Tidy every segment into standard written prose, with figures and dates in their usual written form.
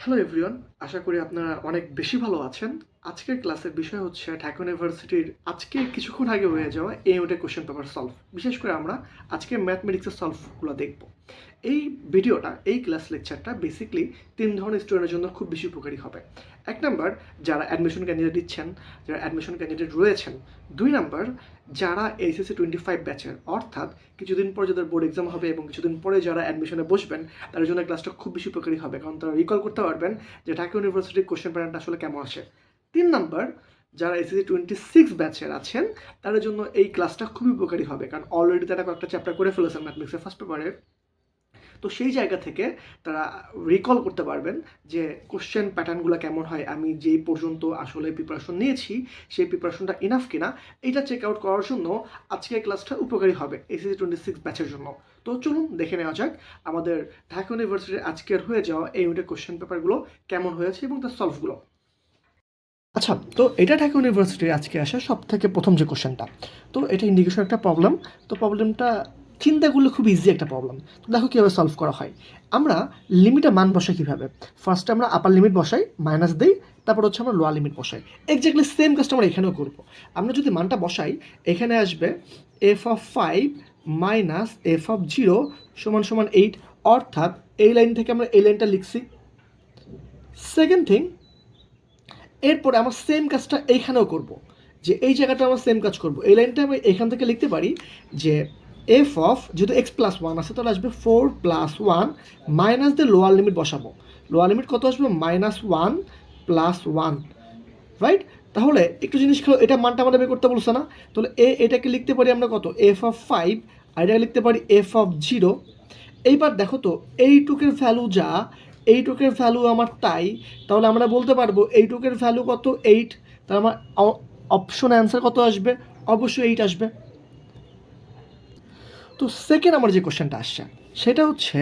Hello everyone, আশা করি আপনারা অনেক বেশি ভালো আছেন। আজকের ক্লাসের বিষয় হচ্ছে ঢাকা ইউনিভার্সিটির আজকে কিছুক্ষণ আগে হয়ে যাওয়া এই ইউনিটের কোশ্চেন পেপার সলভ। বিশেষ করে আমরা আজকে ম্যাথমেটিক্সের সলভগুলো দেখব। এই ভিডিওটা, এই ক্লাস লেকচারটা বেসিকলি তিন ধরনের স্টুডেন্টের জন্য খুব বেশি উপকারী হবে। এক নাম্বার, যারা অ্যাডমিশন ক্যান্ডিডেট দিচ্ছেন, যারা অ্যাডমিশন ক্যান্ডিডেট রয়েছেন। দুই নাম্বার, যারা এইচএসসি 25 ব্যাচের, অর্থাৎ কিছুদিন পরে যাদের বোর্ড এক্সাম হবে এবং কিছুদিন পরে যারা অ্যাডমিশনে বসবেন, তাদের জন্য ক্লাসটা খুব বেশি উপকারী হবে, কারণ তারা রিকল করতে পারবেন যে ঢাকা ইউনিভার্সিটির কোশ্চেন প্যাটার্নটা আসলে কেমন আসে। তিন নাম্বার, যারা এসএসসি 26 ব্যাচের আছেন, তাদের জন্য এই ক্লাসটা খুবই উপকারী হবে, কারণ অলরেডি তারা কয়েকটা চ্যাপ্টার করে ফেলেছেন ম্যাথমেটিক্সের ফার্স্ট পেপারের। তো সেই জায়গা থেকে তারা রিকল করতে পারবেন যে কোশ্চেন প্যাটার্নগুলো কেমন হয়, আমি যেই পর্যন্ত আসলে প্রিপারেশন নিয়েছি সেই প্রিপারেশনটা ইনাফ কিনা, এইটা চেক আউট করার জন্য আজকের ক্লাসটা উপকারী হবে এসএসসি 26 ব্যাচের জন্য। তো চলুন দেখে নেওয়া যাক আমাদের ঢাকা ইউনিভার্সিটির আজকের হয়ে যাওয়া এই ইউনিটের কোশ্চেন পেপারগুলো কেমন হয়েছে এবং তার সলভগুলো। আচ্ছা, তো এটা ঢাকা ইউনিভার্সিটির আজকে আসা সব থেকে প্রথম যে কোশ্চেনটা, তো এটা ইন্ডিকেশন একটা প্রবলেম। তো প্রবলেমটা চিন্তা করলে খুব ইজি একটা প্রবলেম। তো দেখো কীভাবে সলভ করা হয়। আমরা লিমিটের মান বসাই কীভাবে, ফার্স্টে আমরা আপার লিমিট বসাই, মাইনাস দিই, তারপর হচ্ছে আমরা লোয়ার লিমিট বসাই। এক্স্যাক্টলি সেম কাজটা আমরা এখানেও করবো। আমরা যদি মানটা বসাই, এখানে আসবে f(5) মাইনাস f(0) সমান সমান 8, অর্থাৎ এই লাইন থেকে আমরা এই লাইনটা লিখছি। সেকেন্ড থিং, এরপরে আমরা সেম কাজটা এইখানেও করব, যে এই জায়গাটা আমরা সেম কাজ করব। এই লাইনটা আমি এখান থেকে লিখতে পারি যে এফ অফ, যেহেতু x+1 আছে, তাহলে আসবে 4+1 মাইনাস দিয়ে লোয়ার লিমিট বসাবো। লোয়ার লিমিট কত আসবে? -1 + 1, রাইট? তাহলে একটু জিনিস খেলো, এটা মানটা আমাদের বের করতে বলছে না? তাহলে এটাকে লিখতে পারি আমরা কত? f(5), আর এটাকে লিখতে পারি f(0). এইবার দেখো তো, এইটুকের ভ্যালু যা, এইটুকের ভ্যালু আমার তাই, তাহলে আমরা বলতে পারবো এইটুকের ভ্যালু কত? 8। তাহলে আমার অপশন অ্যান্সার কত আসবে? অবশ্যই 8 আসবে। তো সেকেন্ড আমার যে কোশ্চেনটা আসছে সেটা হচ্ছে,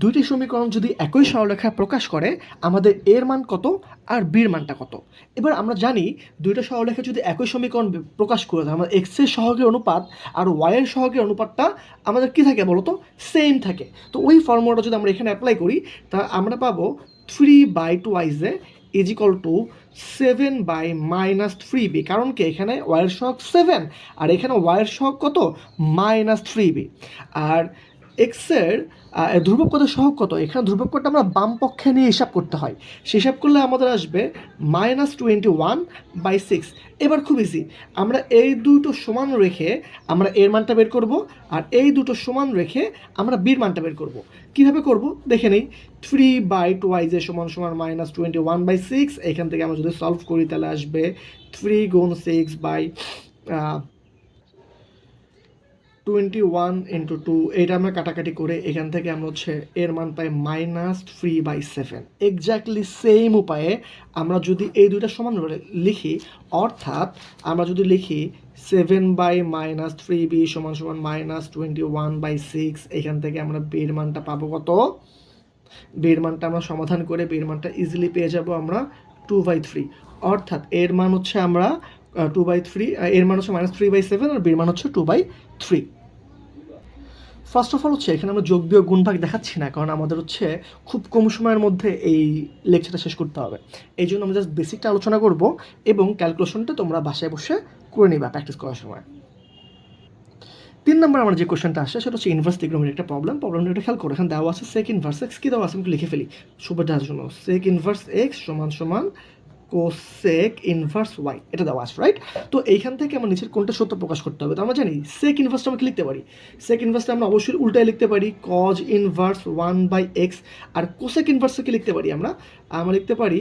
দুইটি সমীকরণ যদি একই সরলরেখায় প্রকাশ করে, আমাদের এর মান কত আর বির মানটা কত। এবার আমরা জানি দুইটা সরলরেখা যদি একই সমীকরণ প্রকাশ করে, আমরা এক্সের সহগের অনুপাত আর ওয়াইয়ের সহগের অনুপাতটা আমাদের কী থাকে বলো তো? সেম থাকে। তো ওই ফর্মুলাটা যদি আমরা এখানে অ্যাপ্লাই করি, তা আমরা পাবো 3/2 ইজ ইকুয়াল টু 7/-3b। কারণ কি, এখানে ওয়াইয়ের সহগ 7 আর এখানে ওয়াইয়ের সহগ কত? -3b। আর এক্সের ধ্রুবক কত, সহগ কত? এখানে ধ্রুবক কত আমরা বাম পক্ষে নিয়ে হিসাব করতে হয়। হিসাব করলে আমাদের আসবে -21/6। এবার খুব ইজি, আমরা এই দুটো সমান রেখে আমরা এর মানটা বের করব, আর এই দুটো সমান রেখে আমরা বির মানটা বের করব। কীভাবে করব দেখে নেই। 3/2 সমান সমান -21/6। এখান থেকে আমরা যদি সলভ করি তাহলে আসবে 3 গুণ 6/21 × 2। এটা আমরা কাটাকাটি করে এখান থেকে আমরা হচ্ছে এর মান পাই -3/7। এক্স্যাক্টলি সেম উপায়ে আমরা যদি এই দুইটা সমান লিখি, অর্থাৎ আমরা যদি লিখি 7/-3b সমান সমান -21/6, এখান থেকে আমরা বের মানটা পাবো কত? বের মানটা আমরা সমাধান করে বের মানটা ইজিলি পেয়ে যাব আমরা 2/3। অর্থাৎ এর মান হচ্ছে আমরা 2/3, এর মান হচ্ছে -3/7 আর বের মান হচ্ছে 2/3। ফার্স্ট অফ অল হচ্ছে এখানে আমরা যোগ বিয়োগ গুণ ভাগ দেখাচ্ছি না, কারণ আমাদের হচ্ছে খুব কম সময়ের মধ্যে এই লেকচারটা শেষ করতে হবে। এই জন্য আমরা জাস্ট বেসিকটা আলোচনা করব এবং ক্যালকুলেশনটা তোমরা বাসায় বসে করে নিবা প্র্যাকটিস করার সময়। 3 নম্বর আমার যে কোশ্চেনটা আসে সেটা হচ্ছে ইনভার্স ট্রিগোনোমেট্রির একটা প্রবলেমটা এটা খেয়াল করো। এখানে দেওয়া আছে sec ইনভার্স x, কী দেওয়া আছে আমি লিখে ফেলি সুবিধার জন্য। sec ইনভার্স x সমান সমান কোসেক ইনভার্স y, এটা দেওয়া আছে, রাইট? তো এইখান থেকে আমার নিচের কোনটা সত্য প্রকাশ করতে হবে। তো আমরা জানি সেক ইনভার্সটা আমরা কি লিখতে পারি? সেক ইনভার্সটা আমরা অবশ্যই উল্টায় লিখতে পারি, cos ইনভার্স 1/x। আর কোসেক ইনভার্সটা কি লিখতে পারি আমরা লিখতে পারি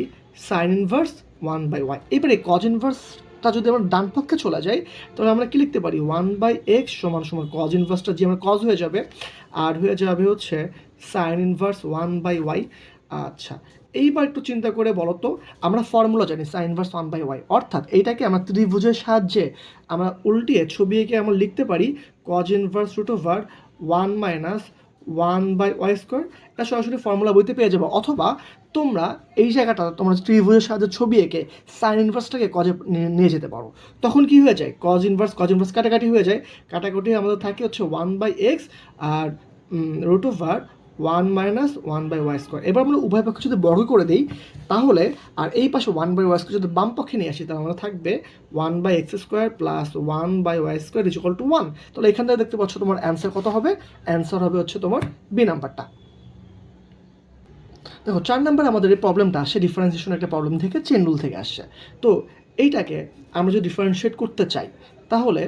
সাইন ইনভার্স 1/y। এবারে cos ইনভার্সটা যদি আমরা ডান পক্ষে চলে যাই, তাহলে আমরা কি লিখতে পারি 1/x সমান সমান cos ইনভার্সটা যে আমরা cos হয়ে যাবে, আর হয়ে যাবে হচ্ছে সাইন ইনভার্স 1/y। আচ্ছা, এইবার একটু চিন্তা করে বলো তো, আমরা ফর্মুলা জানি সাইন ইনভার্স 1/y, অর্থাৎ এইটাকে আমরা ত্রিভুজের সাহায্যে আমরা উল্টিয়ে ছবি এঁকে আমরা লিখতে পারি cos ইনভার্স √1 - 1/y²। এটা সরাসরি ফর্মুলা বইতে পেয়ে যাবো। অথবা তোমরা এই জায়গাটা তোমরা ত্রিভুজের সাহায্যে ছবি এঁকে সাইন ইনভার্সটাকে কজে নিয়ে যেতে পারো। তখন কি হয়ে যায়, cos ইনভার্স কাটাকাটি হয়ে যায়। কাটাকাটি আমাদের থাকে হচ্ছে 1/x আর √1 one minus one by Y square. এবার আমরা উভয় পক্ষে যদি বর্গ করে দিই তাহলে, আর এই পাশে ওয়ান বাই ওয়াই স্কোয়ার যদি বাম পক্ষে নিয়ে আসি তাহলে আমরা থাকবে one by X square plus one by Y square is equal to one. তাহলে এখান থেকে দেখতে পাচ্ছ তোমার অ্যান্সার কত হবে? অ্যান্সার হবে হচ্ছে তোমার বি নাম্বারটা। দেখো 4 নাম্বার আমাদের এই প্রবলেমটা আসে ডিফারেন্সিয়েশন একটা প্রবলেম থেকে, চেন রুল থেকে আসছে। তো এইটাকে আমরা যদি ডিফারেন্সিয়েট করতে চাই তাহলে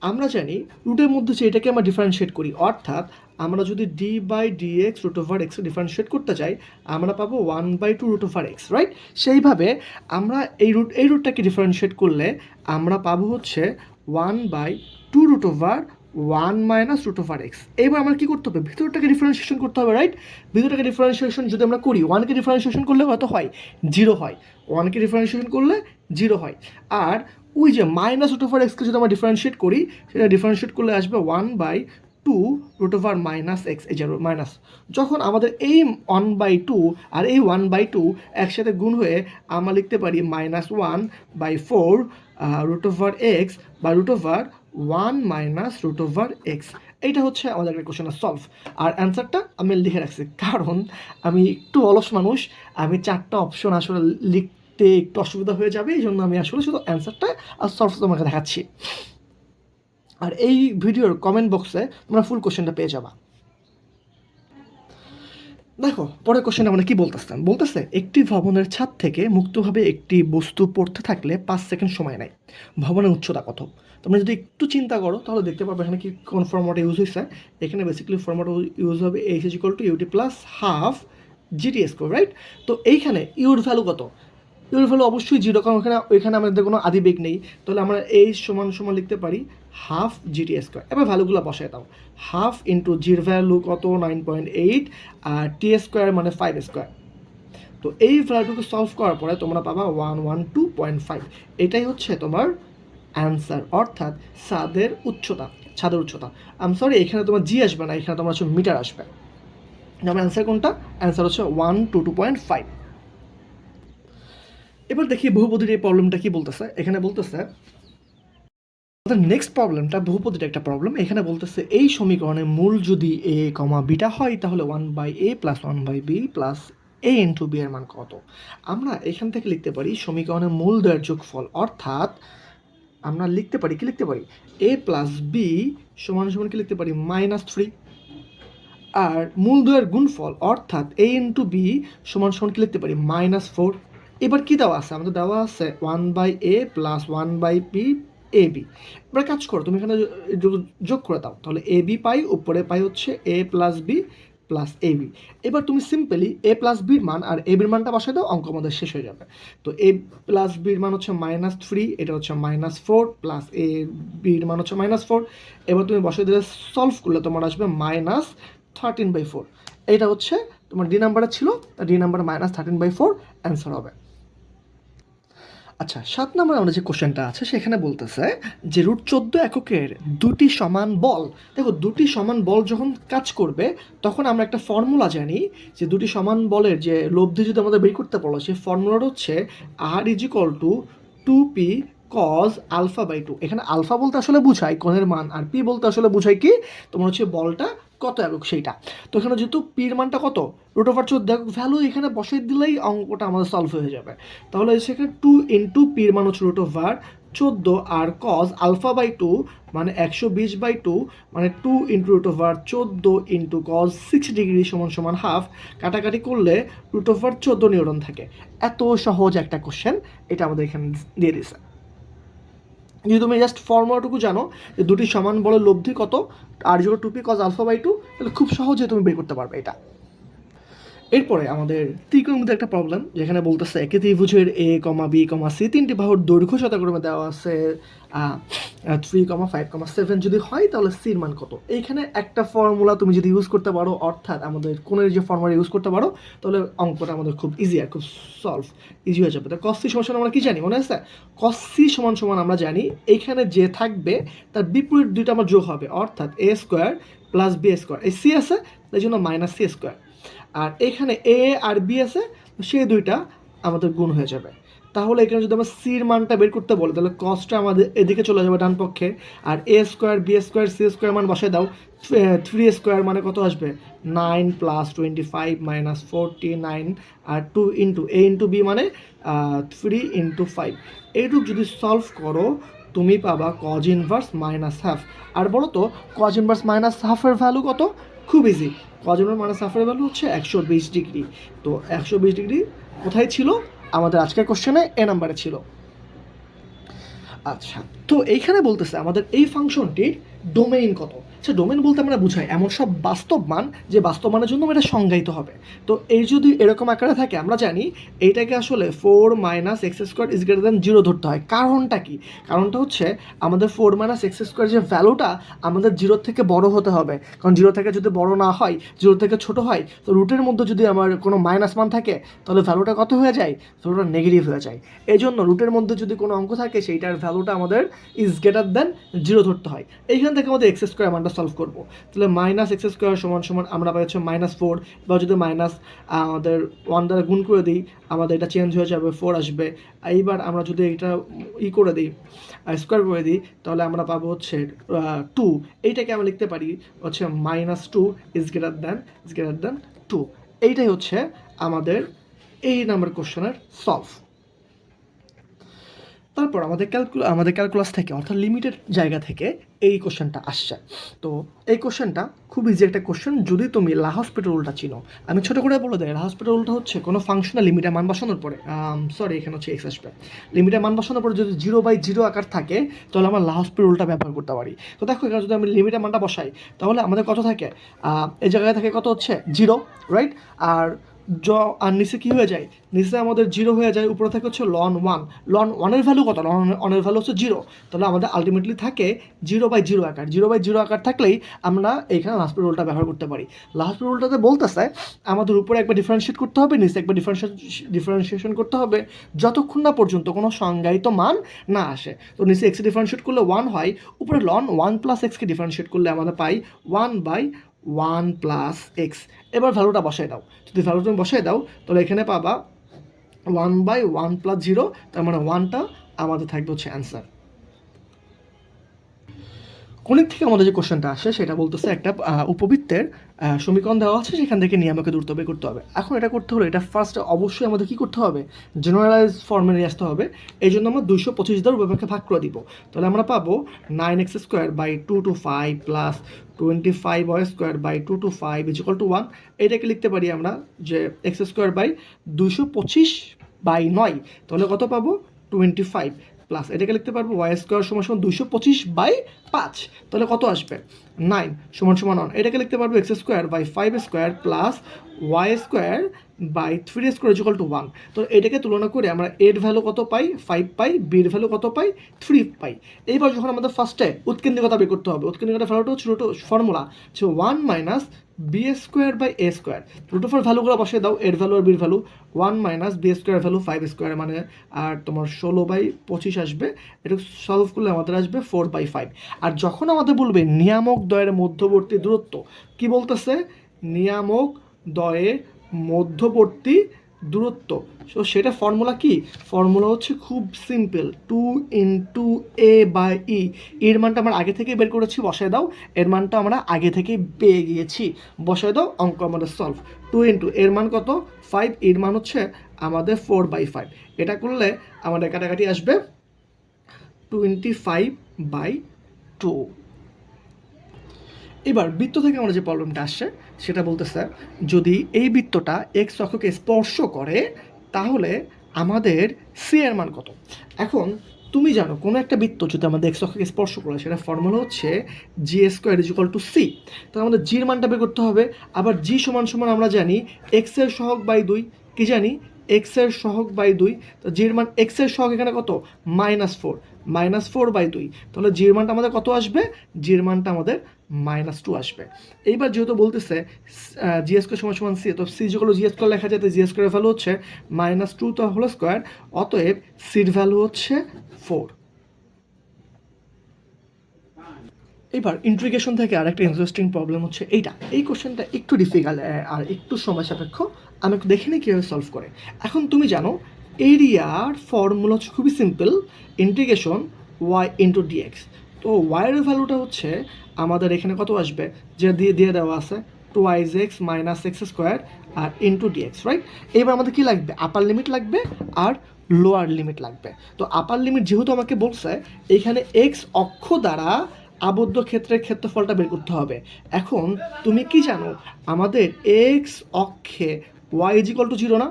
আমরা জানি রুটের মধ্যে যে এটাকে আমরা ডিফারেন্সিয়েট করি, অর্থাৎ আমরা যদি D by D X root over X differentiate করতে চাই আমরা পাবো one by two root over X, right? সেইভাবে আমরা এই রুটটাকে ডিফারেন্সিয়েট করলে আমরা পাবো হচ্ছে one by two root over one minus root over X. এবার আমরা কী করতে হবে? ভিতরটাকে ডিফারেন্সিয়েশন করতে হবে, রাইট? ভিতরটাকে ডিফারেন্সিয়েশন যদি আমরা করি, ওয়ানকে ডিফারেন্সিয়েশন করলে কত হয়? জিরো হয়। ওয়ানকে ডিফারেন্সিয়েশন করলে জিরো হয়। আর ওই যে মাইনাস রুট ওভার এক্সকে যদি আমরা ডিফারেন্সিয়েট করি, সেটা ডিফারেন্সিয়েট করলে আসবে one by two root over minus X. এই যে মাইনাস, যখন আমাদের এই ওয়ান বাই টু আর এই ওয়ান বাই টু একসাথে গুণ হয়ে আমরা লিখতে পারি minus one by four root over X বা root over one minus root over X. এইটা হচ্ছে আমাদের একটা কোশ্চেনের সলভ। আর অ্যান্সারটা আমি লিখে রাখছি কারণ আমি একটু অলস মানুষ, আমি 4টা অপশন আসলে লিখতে একটু অসুবিধা হয়ে যাবে, এই জন্য আমি আসলে শুধু অ্যান্সারটা আর সলভ তোমাকে দেখাচ্ছি। আর এই ভিডিওর কমেন্ট বক্সে তোমরা ফুল কোশ্চেনটা পেয়ে যাবা। দেখো পরের কোশ্চেনটা আমরা কি বলতেছে একটি ভবনের ছাদ থেকে মুক্তভাবে একটি বস্তু পড়তে থাকলে 5 সেকেন্ড সময় নেয়। ভবনের উচ্চতা কত? তোমরা যদি একটু চিন্তা করো তাহলে দেখতে পাবে এখানে কি কোন ফর্মুলাটা ইউজ হয়েছে। এখানে বেসিক্যালি ফর্মুলাটা ইউজ হবে H is equal to UT plus half GT square, right? তো এইখানে ইউর ভ্যালু কত? ইউর ভ্যালু অবশ্যই জিরো, কারণ ওইখানে আমাদের কোনো আদি বেগ নেই। তাহলে আমরা এই সমান সমান লিখতে পারি হাফ জিটি স্কোয়ার। এবার ভ্যালুগুলো বসায় দাও। হাফ ইন্টু জির ভ্যালু কত? 9.8 আর টি স্কোয়ার মানে 5 স্কোয়ার। তো এই ভ্যালুটুকু সলভ করার পরে তোমরা পাবা 112.5। এটাই হচ্ছে তোমার অ্যান্সার, অর্থাৎ ছাদের উচ্চতা। আম সরি, এখানে তোমার জি আসবে না, এখানে তোমার হচ্ছে মিটার আসবে। আমার অ্যান্সার কোনটা? অ্যান্সার হচ্ছে 122.5। এবার দেখি বহুপদীর এই প্রবলেমটা কি বলতেছে। এখানে বলতেছে নেক্সট প্রবলেমটা বহুপদীর একটা প্রবলেম। এখানে বলতেছে এই সমীকরণে মূল যদি এ কমা বিটা হয় তাহলে 1/a plus 1/b plus a into B এর মান কত? আমরা এখান থেকে লিখতে পারি সমীকরণের মূল দ্বয়ের যোগফল, অর্থাৎ আমরা লিখতে পারি a প্লাস বি সমান সমান কি লিখতে পারি -3। আর মূল দ্বয়ের গুণফল অর্থাৎ a ইন্টু বি সমান সমান কি লিখতে পারি -4। এবার কি দেওয়া আছে? আমাদের দেওয়া আছে 1/a plus 1/b A B. এবার কাজ করো, তুমি এখানে যোগ করে দাও, তাহলে এ বি পাই, উপরে পাই হচ্ছে এ plus B plus A B. এবার তুমি সিম্পলি এ প্লাস বির মান আর এ বির মানটা বসাই দাও, অঙ্ক আমাদের শেষ হয়ে যাবে। তো এ প্লাস বির মান হচ্ছে -3, এটা হচ্ছে -4 প্লাস এ বির মান হচ্ছে -4। এবার তুমি বসাই দিলে সলভ করলে তোমার আসবে -13/4। এটা হচ্ছে তোমার ডি নাম্বারে ছিল, ডি নাম্বার -13/4 অ্যান্সার হবে। আচ্ছা 7 নম্বরে আমাদের যে কোশ্চেনটা আছে সেখানে বলতেছে যে √14 এককের দুটি সমান বল। দেখো দুটি সমান বল যখন কাজ করবে তখন আমরা একটা ফর্মুলা জানি যে দুটি সমান বলের যে লব্ধি যদি আমাদের বের করতে বলো সেই ফর্মুলাটা হচ্ছে R = 2p cos α/2। এখানে আলফা বলতে আসলে বোঝায় কোণের মান, আর পি বলতে আসলে বোঝায় কি তোমার হচ্ছে বলটা কত একক সেইটা। তো এখানে যেহেতু পির মানটা কত √14 একক ভ্যালু এখানে বসাই দিলেই অঙ্কটা আমাদের সলভ হয়ে যাবে। তাহলে সেখানে 2 ইন্টু পির মান হচ্ছে √14 আর cos α/2 মানে 120/2 মানে 2 ইন্টু √14 ইন্টু cos 6 ডিগ্রি সমান সমান হাফ। কাটাকাটি করলে √14 নিউটন থাকে। এত সহজ একটা কোশ্চেন, এটা আমাদের এখানে দিয়ে দিছে। যদি তুমি জাস্ট ফর্মুলাটুকু জানো যে দুটি সমান বলের লব্ধি কত আর 2p cos α/2, তাহলে খুব সহজে তুমি বের করতে পারবে এটা। এরপরে আমাদের ত্রিকোণমিতির একটা প্রবলেম, যেখানে বলতেছে একই ত্রিভুজের এ কমা বি কমা সি তিনটি বাহুর দৈর্ঘ্য শতক্রমে দেওয়া আছে 3,5,7 যদি হয় তাহলে সির মান কত? এইখানে একটা ফর্মুলা তুমি যদি ইউজ করতে পারো, অর্থাৎ আমাদের কোণের যে ফর্মুলা ইউজ করতে পারো, তাহলে অঙ্কটা আমাদের খুব ইজি আর খুব ইজি হয়ে যাবে। তো cos c সমান আমরা কি জানি মনে আছে? cos c সমান সমান আমরা জানি এইখানে যে থাকবে তার বিপরীত দুইটা আমার যোগ হবে, অর্থাৎ a square plus b square. এই c আছে তাই জন্য -c স্কোয়ার। আর এখানে এ আর বি আছে, সেই দুইটা আমাদের গুণ হয়ে যাবে। তাহলে এখানে যদি আমরা সির মানটা বের করতে বলি তাহলে কসটা আমাদের এদিকে চলে যাবে ডান পক্ষে, আর A square B square C square মান বসায় দাও, 3 স্কোয়ার মানে কত আসবে 9 + 25 - 49, আর 2 ইন্টু এ ইন্টু বি মানে 3 × 5। এইটুকু যদি সলভ করো তুমি পাবা কজ ইনভার্স -1/2। আর বলো তো কজ ইনভার্স -1/2 ভ্যালু কত? খুব ইজি, কজ ইনভার্স -1/2 ভ্যালু হচ্ছে 120 ডিগ্রি। তো 120 ডিগ্রি কোথায় ছিল? আমাদের আজকের কোশ্চেনে এ নাম্বারে ছিল। আচ্ছা, তো এইখানে বলতেছে আমাদের এই ফাংশনটির ডোমেইন কত। আচ্ছা, ডোমেইন বলতে আমরা বুঝাই এমন সব বাস্তব মান যে বাস্তব মানের জন্য এটা সংজ্ঞায়িত হবে। তো এই যদি এরকম আকারে থাকে আমরা জানি এইটাকে আসলে 4 - x² = 0 ধরতে হয়। কারণটা কি? কারণটা হচ্ছে আমাদের 4 - x² যে ভ্যালুটা আমাদের 0 থেকে বড় হতে হবে। কারণ 0 থেকে যদি বড় না হয়, 0 থেকে ছোট হয়, তো রুটের মধ্যে যদি আমার কোনো মাইনাস মান থাকে তাহলে ভ্যালুটা কত হয়ে যায়? ভ্যালুটা নেগেটিভ হয়ে যায়। এই জন্য রুটের মধ্যে যদি কোনো অঙ্ক থাকে সেইটার ভ্যালুটা আমাদের > 0 ধরতে হয়। এইখান থেকে আমাদের x² মানটা সলভ করবো। তাহলে -x² = আমরা পাচ্ছি -4, বা যদি মাইনাস আমাদের 1 দ্বারা গুণ করে দিই আমাদের এটা চেঞ্জ হয়ে যাবে, 4 আসবে। এইবার আমরা যদি এটা করে দিই, স্কোয়ার করে দিই, তাহলে আমরা পাবো হচ্ছে 2। এইটাকে আমরা লিখতে পারি হচ্ছে -2 > 2। এইটাই হচ্ছে আমাদের এই নাম্বার কোশ্চেনের সলভ। তারপর আমাদের ক্যালকুলাস থেকে অর্থাৎ লিমিটেড জায়গা থেকে এই কোশ্চেনটা আসছে। তো এই কোশ্চেনটা খুব ইজি একটা কোশ্চেন যদি তুমি লাহসপিটাল রুলটা চিনো। আমি ছোটো করে বলে দেয়, লাহসপিটাল রুলটা হচ্ছে কোনো ফাংশনাল লিমিটের মান বসানোর পরে, এখানে হচ্ছে এক্স আসবে, লিমিটের মান বসানোর পরে যদি 0/0 আকার থাকে তাহলে আমরা লাহসপিটাল রুলটা ব্যবহার করতে পারি। তো দেখো এখানে যদি আমি লিমিটের মানটা বসাই তাহলে আমাদের কত থাকে, এই জায়গায় থাকে কত হচ্ছে 0, রাইট? আর আর নিচে কী হয়ে যায়, নিচে আমাদের 0 হয়ে যায়, উপরে থাকে হচ্ছে ln 1। ln 1-এর ভ্যালু কত? ln 1-এর ভ্যালু হচ্ছে 0। তাহলে আমাদের আলটিমেটলি থাকে 0/0 আকার। 0/0 আকার থাকলেই আমরা এইখানে লাহসপিটাল রুলটা ব্যবহার করতে পারি। লাহসপিটাল রুলটাতে বলতেছে আমাদের উপরে একবার ডিফারেন্সিয়েট করতে হবে, নিচে একবার ডিফারেন্সিয়েশন করতে হবে যতক্ষণ না পর্যন্ত কোনো সংজ্ঞায়িত মান না আসে। তো নিচে x ডিফারেন্সিয়েট করলে 1 হয়, উপরে ln 1 + x কে ডিফারেন্সিয়েট করলে আমাদের পাই 1/1 + x। এবার ভ্যালুটা বসাই দাও, যদি ভ্যালু তুমি বসাই দাও তাহলে এখানে পাবা 1/1 + 0, তার মানে 1টা আমাদের থাকবে হচ্ছে অ্যান্সার। কোণিক থেকে আমাদের যে কোশ্চেনটা আসে সেটা বলতেছে একটা উপবৃত্তের সমীকরণ দেওয়া আছে, সেখান থেকে নিয়ামকের দূরত্ব বের করতে হবে। এখন এটা করতে হলে এটা ফার্স্ট অবশ্যই আমাদের কী করতে হবে, জেনারেলাইজ ফর্মে নিয়ে আসতে হবে। এই জন্য আমরা 225 দ্বারা উভয়পক্ষে ভাগ করে দিব। তাহলে আমরা পাবো 9x² / 2 to 5 + 25y² / 2 to 5 = 1। এটাকে লিখতে পারি আমরা যে x² / 225/9, তাহলে কত পাবো 25, প্লাস এটাকে লিখতে পারবো y² = 225/5, তাহলে কত আসবে 9 = 1। এটাকে লিখতে পারবো x² / 5² প্লাস y² / 3² = 1। তো এটাকে তুলনা করে আমরা এর ভ্যালু কত পাই, 5 পাই, বির ভ্যালু কত পাই, 3 পাই। এইবার যখন আমাদের ফার্স্টে উৎকেন্দ্রিকতা বের করতে হবে, উৎকেন্দ্রিকতা ভ্যালুটা হচ্ছে ফর্মুলা হচ্ছে 1 - b² / a²। রুট অফের ভ্যালুগুলো বসিয়ে দাও, এর ভ্যালু আর বির ভ্যালু। 1 - b² ভ্যালু 5² মানে আর তোমার 16/25 আসবে। এটা সলভ করলে আমাদের আসবে 4/5। আর যখন আমাদের বলবে নিয়ামক দ্বয়ের মধ্যবর্তী দূরত্ব, কি বলতেছে, নিয়ামক দ্বয়ের মধ্যবর্তী দূরত্ব, সো সেটা ফর্মুলা কি, ফর্মুলা হচ্ছে খুব সিম্পল, 2 × a/e। এর মানটা আমরা আগে থেকেই বের করেছি, বসায় দাও। এর মানটা আমরা আগে থেকেই পেয়ে গিয়েছি, বসায় দাও, অঙ্ক আমাদের সলভ। 2 × এর মান কত 5, এর মান হচ্ছে আমাদের 4/5। এটা করলে আমাদের কাটাকাটি আসবে 25/2। এবার বৃত্ত থেকে আমরা যে প্রবলেমটা আসছে সেটা বলতেছে যদি এই বৃত্তটা এক্স অক্ষকে স্পর্শ করে তাহলে আমাদের সি এর মান কত। এখন তুমি জানো কোনো একটা বৃত্ত যদি আমাদের এক্স অক্ষকে স্পর্শ করে সেটা ফর্মুলা হচ্ছে g² = c। তাহলে আমাদের জির মানটা বের করতে হবে। আবার জি সমান আমরা জানি এক্সের সহগ বাই 2, কি জানি এক্সের সহগ বাই 2। তো জির মান এক্সের সহগ এখানে কত -4, -4/2। তাহলে জির মানটা আমাদের কত আসবে, জির মানটা আমাদের -2 আসবে। এইবার যেহেতু বলতেছে g² = c, তো c যেগুলো g² লেখা যায়, g² এর ভ্যালু হচ্ছে -2², অতএব সির ভ্যালু হচ্ছে 4। এবার ইন্টিগ্রেশন থেকে আরেকটা ইন্টারেস্টিং প্রবলেম হচ্ছে এইটা, এই কোশ্চেনটা একটু ডিফিকাল্ট আর একটু সময় সাপেক্ষ। আমি একটু দেখে নিই কীভাবে সলভ করে। এখন তুমি জানো এরিয়ার ফর্মুলা হচ্ছে খুবই simple, integration Y into DX. তো ওয়াইয়ের ভ্যালুটা হচ্ছে আমাদের এখানে কত আসবে, যে দিয়ে দেওয়া আছে 2x মাইনাস এক্স স্কোয়ার আর ইন্টু ডিএক্স, রাইট? এবার আমাদের কী লাগবে, আপার লিমিট লাগবে আর লোয়ার লিমিট লাগবে। তো আপার লিমিট যেহেতু আমাকে বলছে, এইখানে এক্স অক্ষ দ্বারা আবদ্ধ ক্ষেত্রের ক্ষেত্রফলটা বের করতে হবে। এখন তুমি কি জানো, আমাদের এক্স অক্ষে ওয়াই ইজিকল টু জিরো না?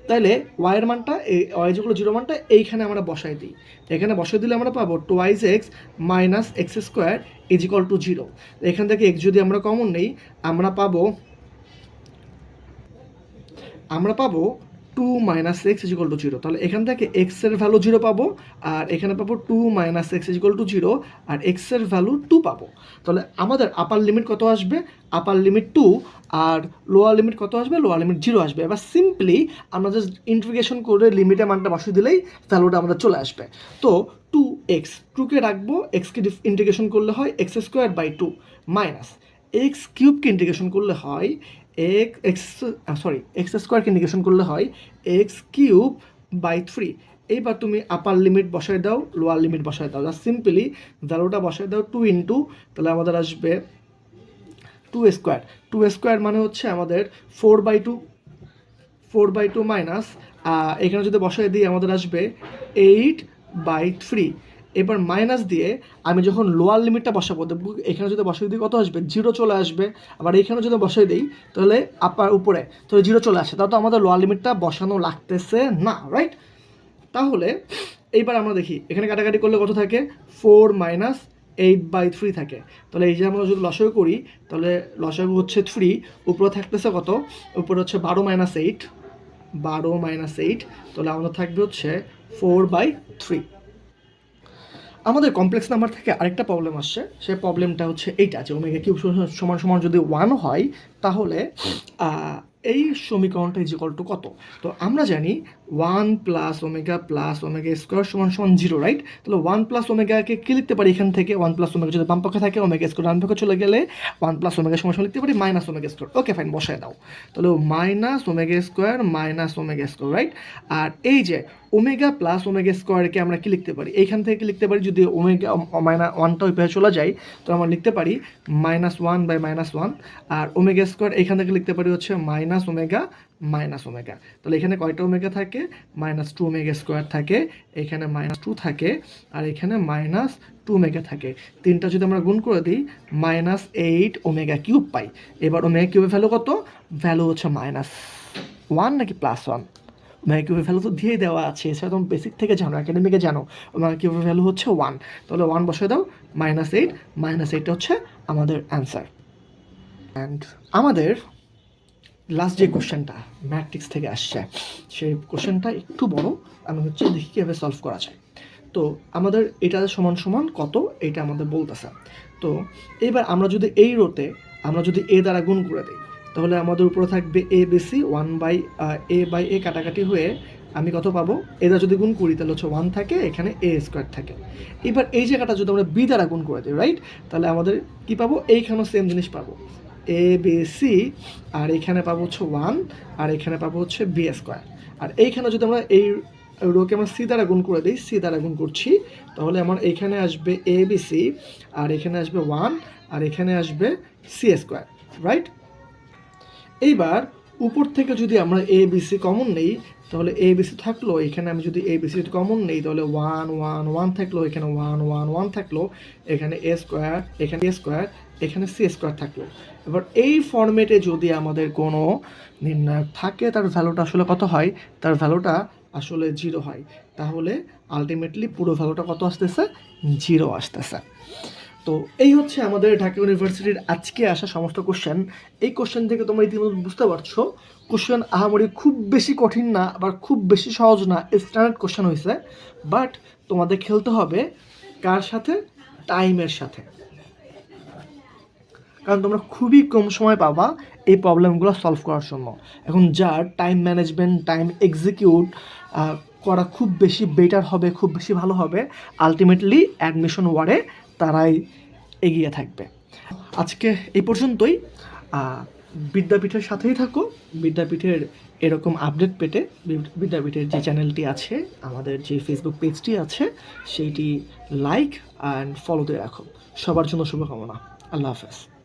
তাহলে ওয়াইয়ের মানটা, ওয়াই ইজিকল টু জিরো মানটা এইখানে আমরা বসাই দিই। এখানে বসাই দিলে আমরা পাবো 2x minus X square equal to zero. এখান থেকে এক্স যদি আমরা কমন নেই, আমরা পাবো 2 মাইনাস এক্স ইজিকল টু জিরো। তাহলে এখান থেকে এক্সের ভ্যালু জিরো পাবো, আর এখানে পাবো 2 মাইনাস এক্স ইজিকল টু জিরো, আর এক্সের ভ্যালু 2 পাবো। তাহলে আমাদের আপার লিমিট কত আসবে, আপার লিমিট 2, আর লোয়ার লিমিট কত আসবে, লোয়ার লিমিট 0 আসবে। এবার সিম্পলি আমরা জাস্ট ইন্টিগ্রেশন করে লিমিটের মানটা বসিয়ে দিলেই ভ্যালুটা আমাদের চলে আসবে। তো 2x, 2কে রাখবো, এক্সকে ইন্টিগ্রেশন করলে হয় X square by 2 minus X কিউবকে ইন্টিগ্রেশন করলে হয় এক্স স্কোয়ারকে ইন্টিগ্রেশন করলে হয় এক্স কিউব বাই 3। এইবার তুমি আপার লিমিট বসায় দাও, লোয়ার লিমিট বসায় দাও, জাস্ট সিম্পলি ভ্যালুটা বসায় দাও 2 ইন্টু, তাহলে আমাদের আসবে 2 স্কোয়ার মানে হচ্ছে আমাদের 4/2 মাইনাস এখানে যদি বসায় দিই আমাদের আসবে 8/3। এবার মাইনাস দিয়ে আমি যখন লোয়ার লিমিটটা বসাবো, দেখবো এখানে যদি বসাই দিই কত আসবে, 0 চলে আসবে। আবার এখানে যদি বসাই দিই তাহলে আপার উপরে তো 0 চলে আসে, তাও তো আমাদের লোয়ার লিমিটটা বসানো লাগতেছে না, রাইট? তাহলে এইবার আমরা দেখি এখানে কাটাকাটি করলে কত থাকে, 4 মাইনাস 8/3 থাকে। তাহলে এই যে আমরা যদি লসাগু করি, তাহলে লসাগু হচ্ছে 3, উপরে থাকতেছে কত, উপরে হচ্ছে 12 মাইনাস 8, তাহলে আমাদের থাকবে হচ্ছে 4/3। আমাদের কমপ্লেক্স নাম্বার থেকে আরেকটা প্রবলেম আসছে, সেই প্রবলেমটা হচ্ছে এইটা, যে ওমেগা কিউব সমান সমান যদি 1 হয়, তাহলে এই সমীকরণটা ইজিকল টু কত? তো আমরা জানি 1 প্লাস ওমেগা স্কোয়ার সমান সমান 0, রাইট? তাহলে 1 প্লাস ওমেগাকে কী লিখতে পারি এখান থেকে, 1 প্লাস ওমেগা যদি বাম পক্ষে থাকে, ওমেগা স্কোয়ার ডান পক্ষে চলে গেলে 1 প্লাস ওমেগা সমান সমান লিখতে পারি minus omega square. Okay fine, বসায় দাও। তাহলে মাইনাস ওমেগা স্কোয়ার, রাইট? আর এই যে ওমেগা প্লাস ওমেগা স্কোয়ারকে আমরা কি লিখতে পারি, এইখান থেকে লিখতে পারি, যদি ওমেগা মাইনাস 1টা ওই পাশে চলে যায়, তো আমরা লিখতে পারি -1/-1, আর ওমেগা স্কোয়ার এখান থেকে লিখতে পারি হচ্ছে মাইনাস ওমেগা। তাহলে এখানে কয়টা ওমেগা থাকে, -2 ওমেগা স্কোয়ার থাকে, এখানে -2 থাকে, আর এখানে -2 ওমেগা থাকে। তিনটা যদি আমরা গুণ করে দিই, -8 ওমেগা কিউব পাই। এবার ওমেগা কিউবের ভ্যালু কত, ভ্যালু হচ্ছে -1 নাকি +1? ওমেগা কিউবের ভ্যালু তো দিয়েই দেওয়া আছে, এছাড়া তুমি বেসিক থেকে জানো, একাডেমিকে জানো, ওমেগা কিউবের ভ্যালু হচ্ছে 1। তাহলে 1 বসিয়ে দাও, -8 হচ্ছে আমাদের অ্যান্সার। অ্যান্ড আমাদের লাস্ট যে কোশ্চেনটা ম্যাট্রিক্স থেকে আসছে, সেই কোশ্চেনটা একটু বড়, আমি হচ্ছে দেখি কীভাবে সলভ করা যায়। তো আমাদের এটা সমান সমান কত, এটা আমাদের বলতেছে। তো এইবার আমরা যদি এই রোতে আমরা যদি এ দ্বারা গুণ করে দিই, তাহলে আমাদের উপরে থাকবে ABC, 1/a কাটাকাটি হয়ে আমি কত পাবো, এরা যদি গুণ করি তাহলে হচ্ছে 1 থাকে, এখানে a স্কোয়ার থাকে। এবার এই জায়গাটা যদি আমরা বি দ্বারা গুণ করে দিই, রাইট? তাহলে আমাদের কি পাবো, এইখানেও সেম জিনিস পাবো, ABC, আর এখানে পাবো হচ্ছে 1, আর এখানে পাবো হচ্ছে বি স্কোয়ার। আর এইখানে যদি আমরা এই রোকে আমরা সি দ্বারা গুণ করে দিই, সি দ্বারা গুণ করছি, তাহলে আমার এইখানে আসবে ABC, আর এখানে আসবে 1, আর এখানে আসবে সি স্কোয়ার, রাইট? এইবার উপর থেকে যদি আমরা ABC কমন নেই, তাহলে ABC থাকলো, এখানে আমি যদি ABC কমন নেই, তাহলে 1 1 1 থাকলো, এখানে 1 1 1 থাকলো, এখানে a স্কোয়ার, এখানে a স্কোয়ার, এখানে সি স্কোয়ার থাকলো। এবার এই ফর্মেটে যদি আমাদের কোনো নির্ণায়ক থাকে, তার ভ্যালুটা আসলে কত হয়, তার ভ্যালুটা আসলে 0 হয়, তাহলে আলটিমেটলি পুরো ভ্যালুটা কত আসতেছে, 0 আসতেছে। তো এই হচ্ছে আমাদের ঢাকা ইউনিভার্সিটির আজকে আসা সমস্ত কোশ্চেন। এই কোশ্চেন থেকে তোমরা ইতিমধ্যে বুঝতে পারছো, কোশ্চেন আহামরি খুব বেশি কঠিন না, আবার খুব বেশি সহজ না, স্ট্যান্ডার্ড কোশ্চেন হয়েছে। বাট তোমাদের খেলতে হবে কার সাথে, টাইমের সাথে, কারণ তোমরা খুবই কম সময় পাবা এই প্রবলেমগুলো সলভ করার জন্য। এখন যার টাইম ম্যানেজমেন্ট, টাইম এক্সিকিউট করা খুব বেশি বেটার হবে, খুব বেশি ভালো হবে, আলটিমেটলি অ্যাডমিশন ওয়ার্ডে তারাই এগিয়ে থাকবে। আজকে এই পর্যন্তই। বিদ্যাপীঠের সাথেই থাকো। বিদ্যাপীঠের এরকম আপডেট পেতে বিদ্যাপীঠের যে চ্যানেলটি আছে, আমাদের যে ফেসবুক পেজটি আছে, সেইটি লাইক অ্যান্ড ফলোতে রাখো। সবার জন্য শুভকামনা। আল্লাহ হাফেজ।